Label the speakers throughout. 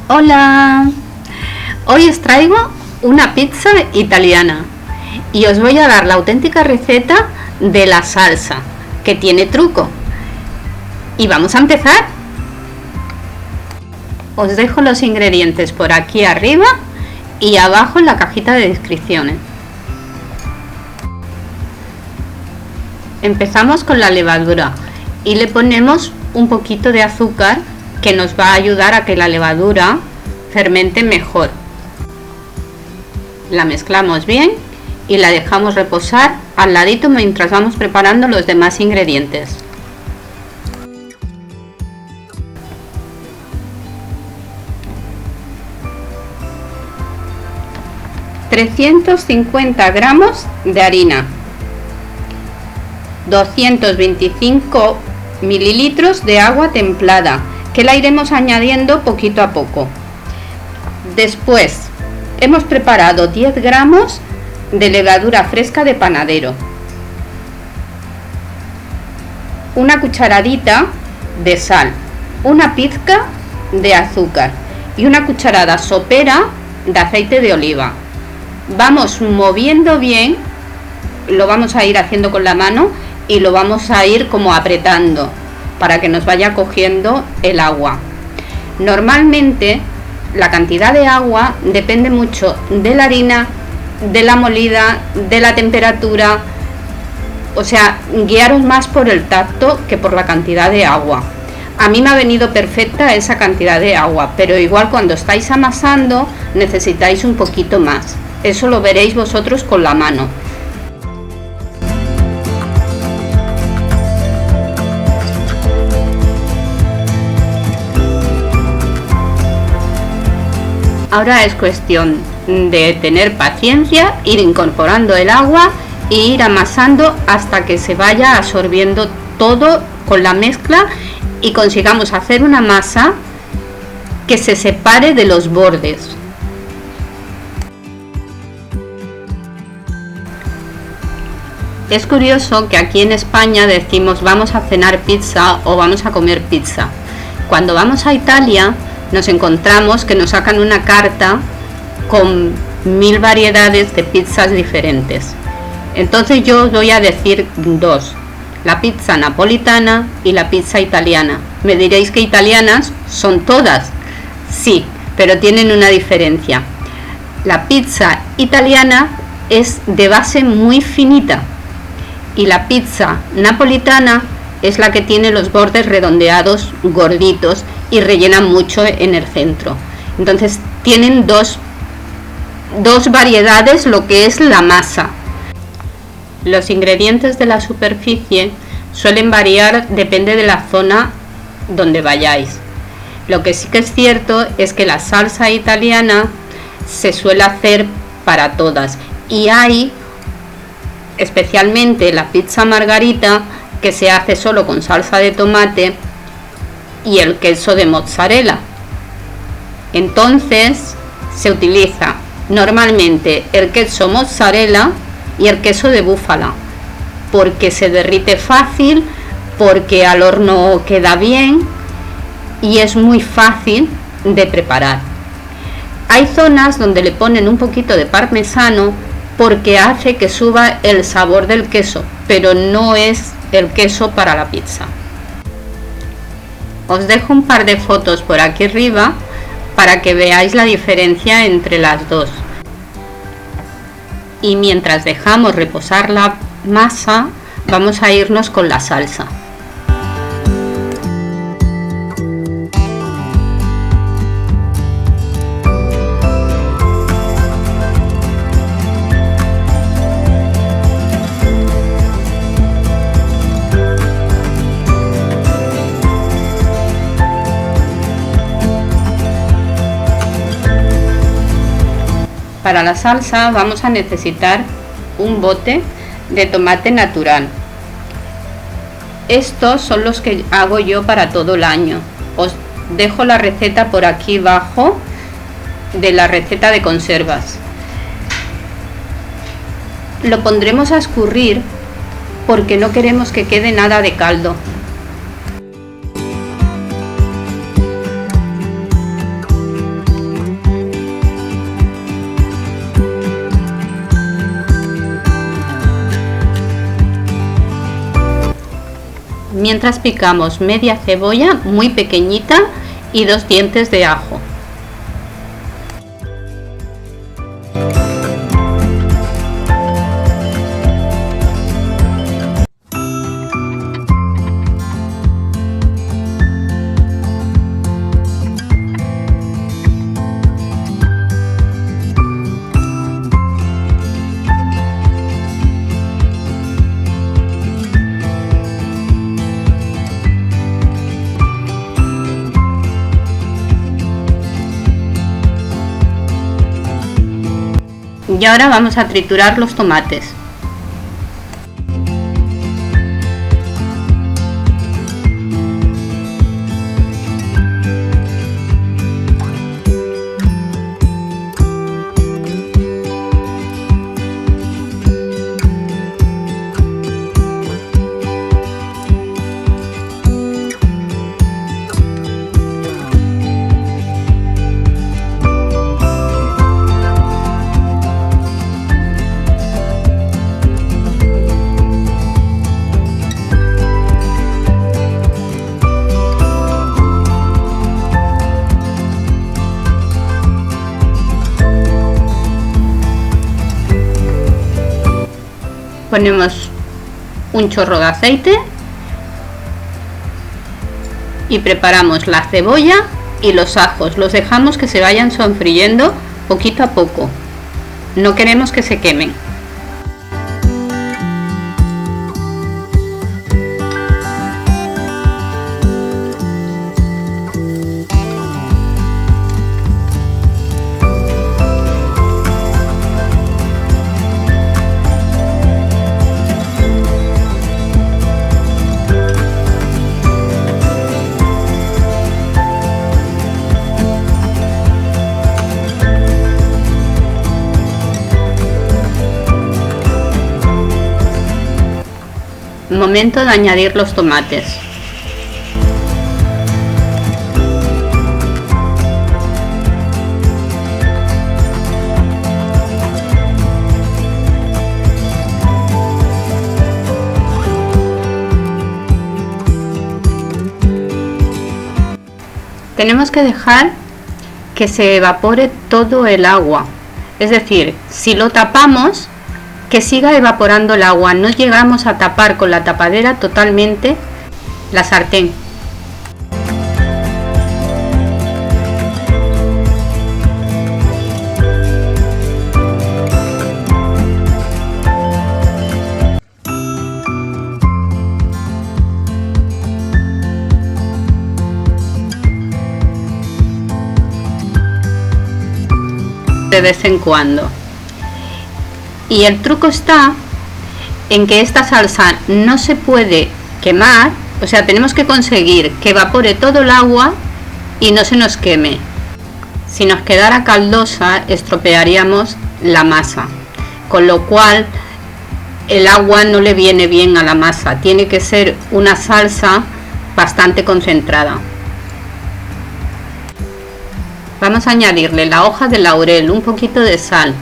Speaker 1: Hola, hoy os traigo una pizza italiana y os voy a dar la auténtica receta de la salsa, que tiene truco. Y vamos a empezar. Os dejo los ingredientes por aquí arriba y abajo en la cajita de descripciones. Empezamos con la levadura y le ponemos un poquito de azúcar que nos va a ayudar a que la levadura fermente mejor. La mezclamos bien y la dejamos reposar al ladito mientras vamos preparando los demás ingredientes. ...350 gramos de harina... ...225 mililitros de agua templada... ...que la iremos añadiendo poquito a poco. Después hemos preparado 10 gramos de levadura fresca de panadero... ...una cucharadita de sal... ...una pizca de azúcar... ...y una cucharada sopera de aceite de oliva. Vamos moviendo bien, lo vamos a ir haciendo con la mano y lo vamos a ir como apretando para que nos vaya cogiendo el agua. Normalmente la cantidad de agua depende mucho de la harina, de la molida, de la temperatura, o sea, guiaros más por el tacto que por la cantidad de agua. A mí me ha venido perfecta esa cantidad de agua, pero igual cuando estáis amasando necesitáis un poquito más. Eso lo veréis vosotros con la mano. Ahora es cuestión de tener paciencia, ir incorporando el agua e ir amasando hasta que se vaya absorbiendo todo con la mezcla y consigamos hacer una masa que se separe de los bordes. Es curioso que aquí en España decimos vamos a cenar pizza o vamos a comer pizza. Cuando vamos a Italia nos encontramos que nos sacan una carta con 1000 variedades de pizzas diferentes. Entonces yo os voy a decir dos: la pizza napolitana y la pizza italiana. Me diréis que italianas son todas. Sí, pero tienen una diferencia. La pizza italiana es de base muy finita y la pizza napolitana es la que tiene los bordes redondeados, gorditos y rellena mucho en el centro. Entonces tienen dos variedades lo que es la masa. Los ingredientes de la superficie suelen variar, depende de la zona donde vayáis. Lo que sí que es cierto es que la salsa italiana se suele hacer para todas y hay especialmente la pizza margarita que se hace solo con salsa de tomate y el queso de mozzarella. Entonces se utiliza normalmente el queso mozzarella y el queso de búfala porque se derrite fácil, porque al horno queda bien y es muy fácil de preparar. Hay zonas donde le ponen un poquito de parmesano porque hace que suba el sabor del queso, pero no es el queso para la pizza. Os dejo un par de fotos por aquí arriba para que veáis la diferencia entre las dos. Y mientras dejamos reposar la masa, vamos a irnos con la salsa. Para la salsa vamos a necesitar un bote de tomate natural. Estos son los que hago yo para todo el año. Os dejo la receta por aquí abajo de la receta de conservas. Lo pondremos a escurrir porque no queremos que quede nada de caldo. mientras picamos media cebolla muy pequeñita y 2 dientes de ajo. Y ahora vamos a triturar los tomates. Ponemos un chorro de aceite y preparamos la cebolla y los ajos. Los dejamos que se vayan sofriendo poquito a poco. No queremos que se quemen. Momento de añadir los tomates. Tenemos que dejar que se evapore todo el agua, es decir, si lo tapamos, que siga evaporando el agua. No llegamos a tapar con la tapadera totalmente la sartén. De vez en cuando. Y el truco está en que esta salsa no se puede quemar, o sea, tenemos que conseguir que evapore todo el agua y no se nos queme. Si nos quedara caldosa, estropearíamos la masa, con lo cual el agua no le viene bien a la masa. Tiene que ser una salsa bastante concentrada. Vamos a añadirle la hoja de laurel, un poquito de sal,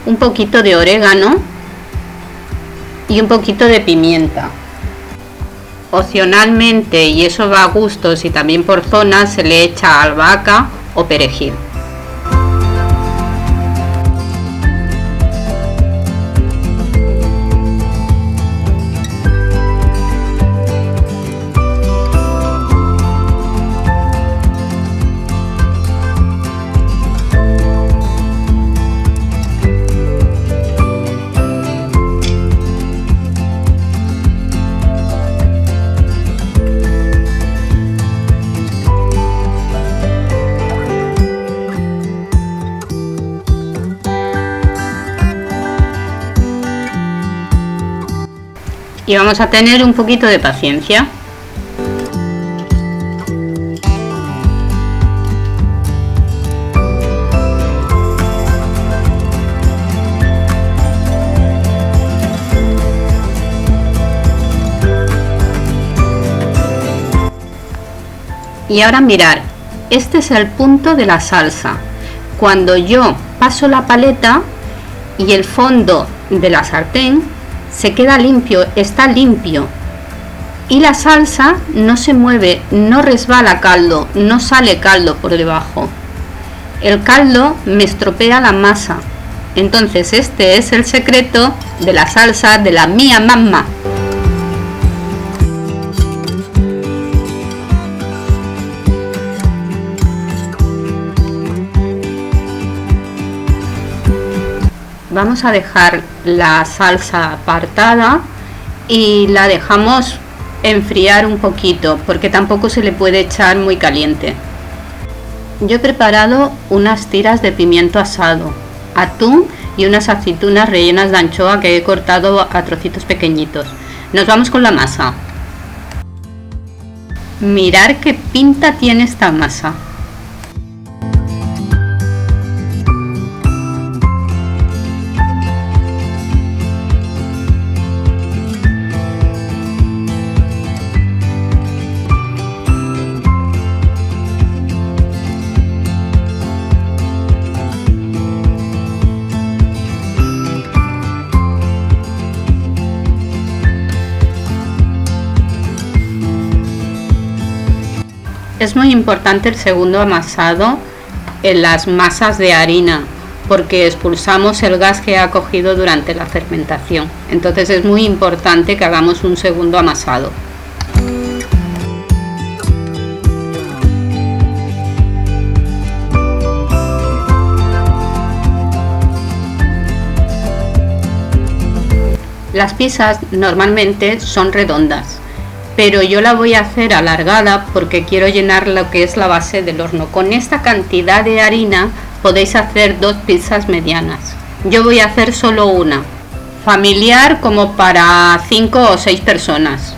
Speaker 1: un poquito de orégano y un poquito de pimienta. Opcionalmente, y eso va a gustos y también por zonas, se le echa albahaca o perejil. Y vamos a tener un poquito de paciencia. Y ahora mirar, este es el punto de la salsa. Cuando yo paso la paleta y el fondo de la sartén se queda limpio, está limpio. Y la salsa no se mueve, no resbala caldo, no sale caldo por debajo. El caldo me estropea la masa. Entonces este es el secreto de la salsa de la mía mamá. Vamos a dejar la salsa apartada y la dejamos enfriar un poquito porque tampoco se le puede echar muy caliente. Yo he preparado unas tiras de pimiento asado, atún y unas aceitunas rellenas de anchoa que he cortado a trocitos pequeñitos. Nos vamos con la masa. Mirad qué pinta tiene esta masa. Es muy importante el segundo amasado en las masas de harina porque expulsamos el gas que ha cogido durante la fermentación. Entonces es muy importante que hagamos un segundo amasado. Las pizzas normalmente son redondas, pero yo la voy a hacer alargada porque quiero llenar lo que es la base del horno. Con esta cantidad de harina podéis hacer 2 pizzas medianas. Yo voy a hacer solo una, familiar como para 5 o 6 personas.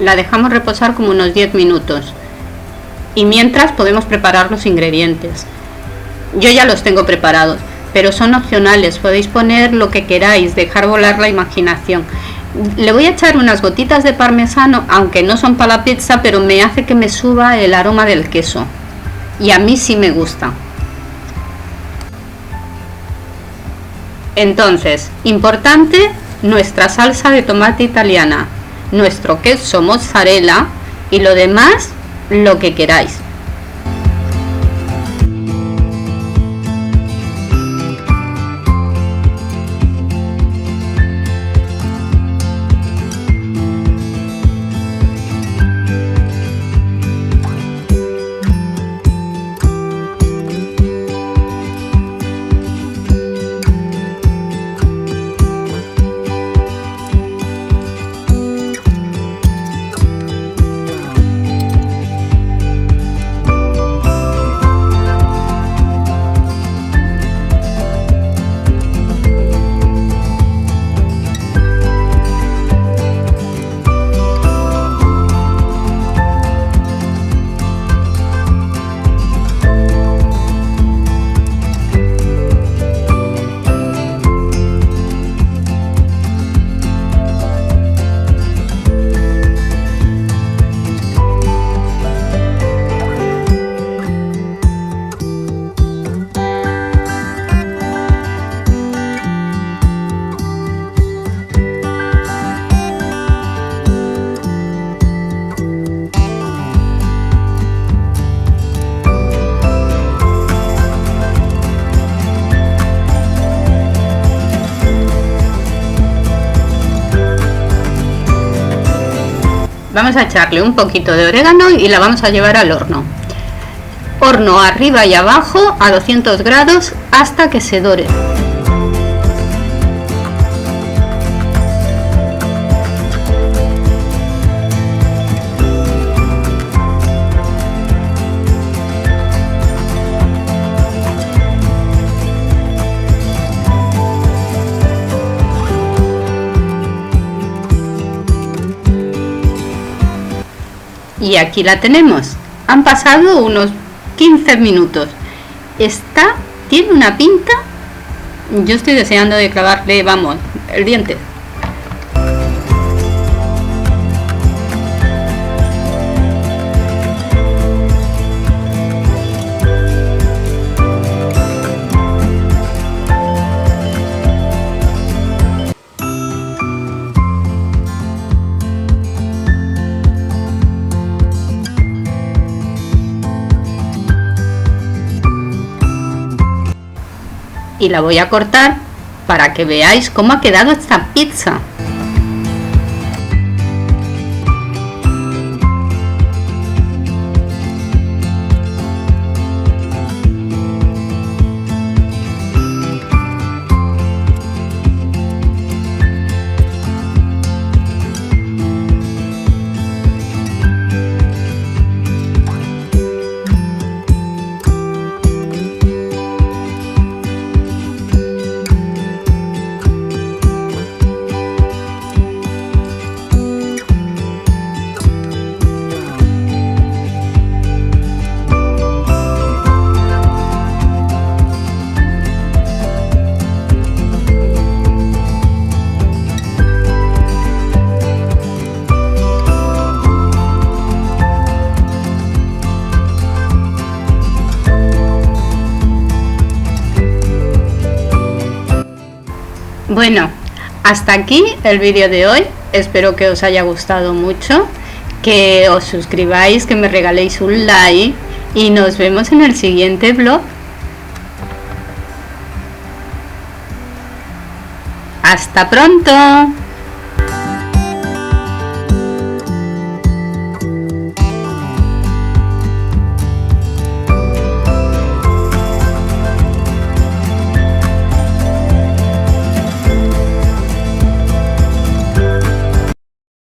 Speaker 1: La dejamos reposar como unos 10 minutos y mientras podemos preparar los ingredientes. Yo ya los tengo preparados, pero son opcionales, podéis poner lo que queráis, dejar volar la imaginación. Le voy a echar unas gotitas de parmesano, aunque no son para la pizza, pero me hace que me suba el aroma del queso y a mí sí me gusta. Entonces, importante, nuestra salsa de tomate italiana, nuestro queso mozzarella y lo demás lo que queráis. Vamos a echarle un poquito de orégano y la vamos a llevar al horno. Horno arriba y abajo a 200 grados hasta que se dore. Y aquí la tenemos. Han pasado unos 15 minutos. Tiene una pinta. Yo estoy deseando de clavarle, vamos, el diente. Y la voy a cortar para que veáis cómo ha quedado esta pizza. Bueno, hasta aquí el vídeo de hoy. Espero que os haya gustado mucho, que os suscribáis, que me regaléis un like y nos vemos en el siguiente vlog. ¡Hasta pronto!